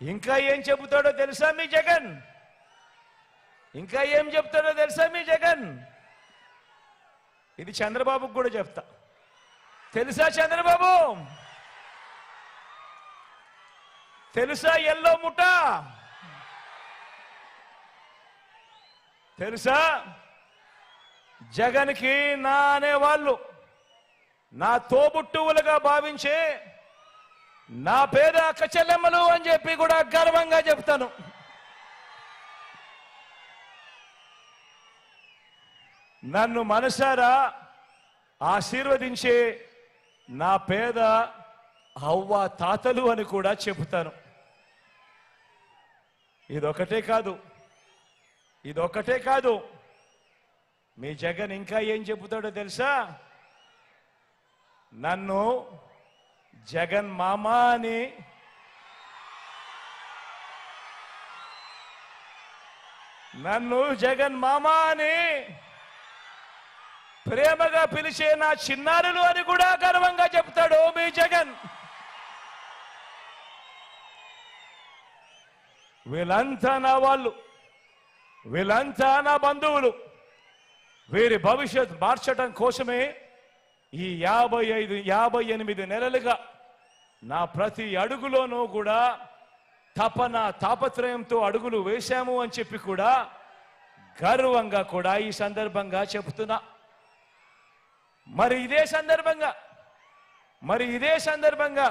ఇంకా ఏం చెబుతాడో తెలుసా మీ జగన్? ఇంకా ఏం చెప్తాడో తెలుసా మీ జగన్? ఇది చంద్రబాబుకు కూడా చెప్తా. తెలుసా చంద్రబాబు? తెలుసా ఎల్లో ముఠ? తెలుసా? జగన్కి నా అనేవాళ్ళు నా తోబుట్టువులుగా భావించే నా పేద అక్క చెల్లెమ్మలు అని చెప్పి కూడా గర్వంగా చెప్తాను. నన్ను మనసారా ఆశీర్వదించే నా పేద అవ్వ తాతలు అని కూడా చెబుతాను. ఇదొకటే కాదు, మీ జగన్ ఇంకా ఏం చెబుతాడో తెలుసా? నన్ను జగన్ మామా అని ప్రేమగా పిలిచే నా చిన్నారులు అని కూడా గర్వంగా చెప్తాడు మీ జగన్. వీళ్ళంతా నా వాళ్ళు, వీళ్ళంతా నా బంధువులు. వీరి భవిష్యత్ మార్చడం కోసమే ఈ 58 నెలలుగా నా ప్రతి అడుగులోనూ కూడా తాపత్రయంతో అడుగులు వేశాము అని చెప్పి కూడా గర్వంగా కూడా ఈ సందర్భంగా చెబుతున్నా. మరి ఇదే సందర్భంగా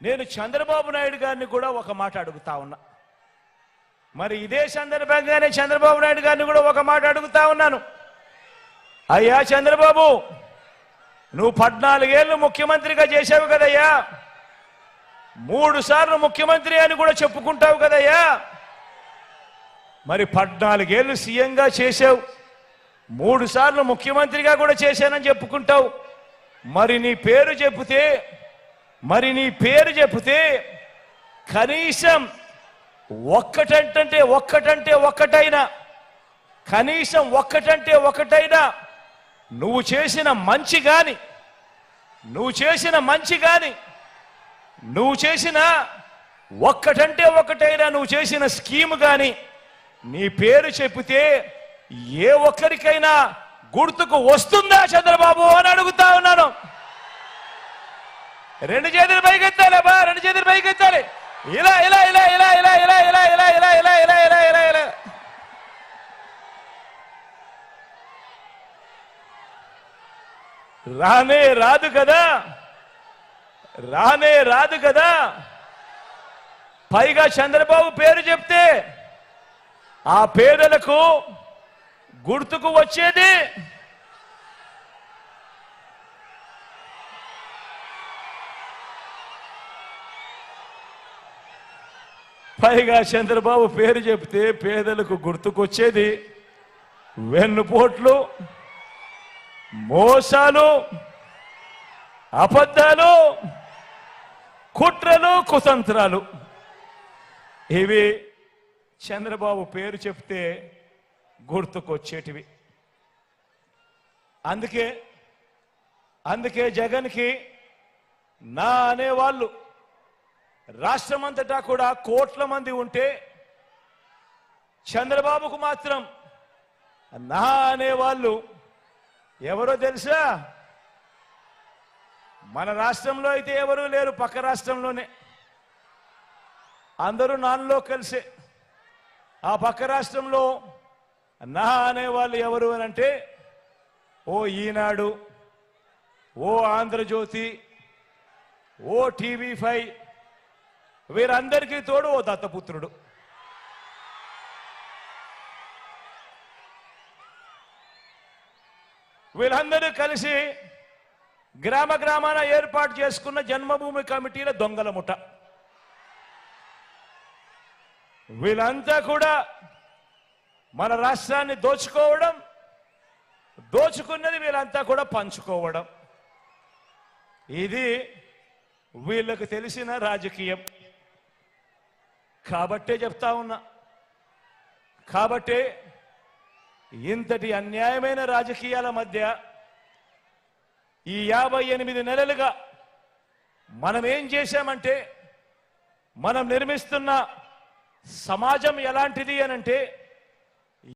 నేను చంద్రబాబు నాయుడు గారిని కూడా ఒక మాట అడుగుతా ఉన్నా. ఇదే సందర్భంగానే చంద్రబాబు నాయుడు గారిని కూడా ఒక మాట అడుగుతా ఉన్నాను. అయ్యా చంద్రబాబు, నువ్వు 14 ఏళ్ళు ముఖ్యమంత్రిగా చేశావు కదయ్యా, 3 సార్లు ముఖ్యమంత్రి అని కూడా చెప్పుకుంటావు కదయ్యా. మరి 14 ఏళ్ళు సీఎంగా చేశావు, 3 సార్లు ముఖ్యమంత్రిగా కూడా చేశానని చెప్పుకుంటావు. మరి నీ పేరు చెబితే కనీసం ఒక్కటైనా నువ్వు చేసిన మంచి గాని నువ్వు చేసిన స్కీమ్ గాని నీ పేరు చెబితే ఏ ఒక్కరికైనా గుర్తుకు వస్తుందా చంద్రబాబు అని అడుగుతా ఉన్నాను. 2 చేతులు పైకెత్తాలి బా, 2 చేతులు పైకెత్తాలి. ఇలా రానే రాదు కదా. పైగా చంద్రబాబు పేరు చెప్తే ఆ పేదలకు గుర్తుకు వచ్చేది వెన్నుపోట్లు, మోసాలు, అబద్ధాలు, కుట్రలు, కుతంత్రాలు. ఇవి చంద్రబాబు పేరు చెప్తే గుర్తుకొచ్చేటివి. అందుకే జగన్కి నా అనేవాళ్ళు రాష్ట్రమంతటా కూడా కోట్ల మంది ఉంటే చంద్రబాబుకు మాత్రం నా అనేవాళ్ళు ఎవరో తెలుసా? మన రాష్ట్రంలో అయితే ఎవరూ లేరు, పక్క రాష్ట్రంలోనే అందరూ నాన్నలో కలిసే. ఆ పక్క రాష్ట్రంలో నా అనేవాళ్ళు ఎవరు అని అంటే ఓ ఈనాడు, ఓ ఆంధ్రజ్యోతి, ఓ TV5, వీరందరికీ తోడు ఓ దత్తపుత్రుడు. వీళ్ళందరూ కలిసి గ్రామాన ఏర్పాటు చేసుకున్న జన్మభూమి కమిటీల దొంగల ముఠ. వీళ్ళంతా కూడా మన రాష్ట్రాన్ని దోచుకున్నది వీళ్ళంతా కూడా పంచుకోవడం. ఇది వీళ్ళకు తెలిసిన రాజకీయం. కాబట్టే చెప్తా ఉన్నా. ఇంతటి అన్యాయమైన రాజకీయాల మధ్య ఈ 58 నెలలుగా మనం ఏం చేశామంటే మనం నిర్మిస్తున్న సమాజం ఎలాంటిది అనంటే